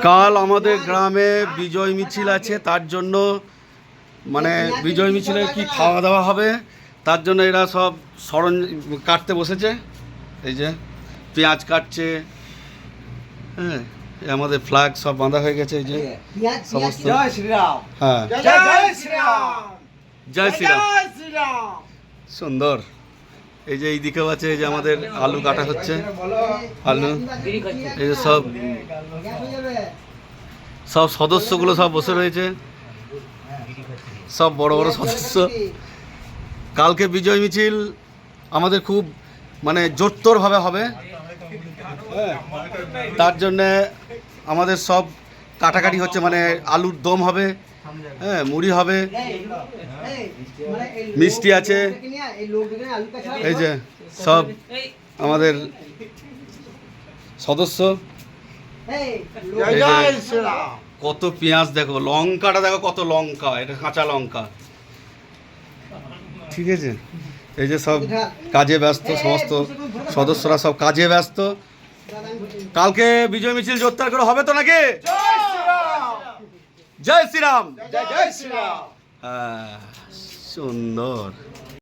কাল আমাদের গ্রামে বিজয় মিছিল আছে, তার জন্য মানে বিজয় মিছিলে কি খাওয়া দাওয়া হবে তার জন্য এরা সব সরঞ্জাম কাটতে বসেছে। এই যে পেঁয়াজ কাটছে, হ্যাঁ আমাদের ফ্ল্যাগ সব বাঁধা হয়ে গেছে। এই যে সমস্ত, জয় শ্রীরাম, হ্যাঁ জয় শ্রীরাম, জয় শ্রীরাম, জয় শ্রীরাম। সুন্দর। এই যে এইদিকেও আছে, এই যে আমাদের আলু কাটা হচ্ছে, আলু। এই যে সব সব সদস্যগুলো সব বসে রয়েছে, সব বড় বড় সদস্য। কালকে বিজয় মিছিল আমাদের খুব মানে জোরতোরভাবে হবে, তার জন্যে আমাদের সব কাটাকাটি হচ্ছে, মানে আলুর দম হবে, হ্যাঁ মুড়ি হবে, মিষ্টি আছে। এই যে সব আমাদের সদস্য। জয় শ্রীরাম। কত পেঁয়াজ দেখো, লঙ্কাটা দেখো কত লঙ্কা, এটা কাঁচা লঙ্কা, ঠিক আছে। এই যে সব কাজে ব্যস্ত, সমস্ত সদস্যরা সব কাজে ব্যস্ত। কালকে বিজয় মিছিল জোরদার করে হবে তো নাকি? জয় শ্রীরাম, জয় শ্রীরাম। হ্যাঁ সুন্দর।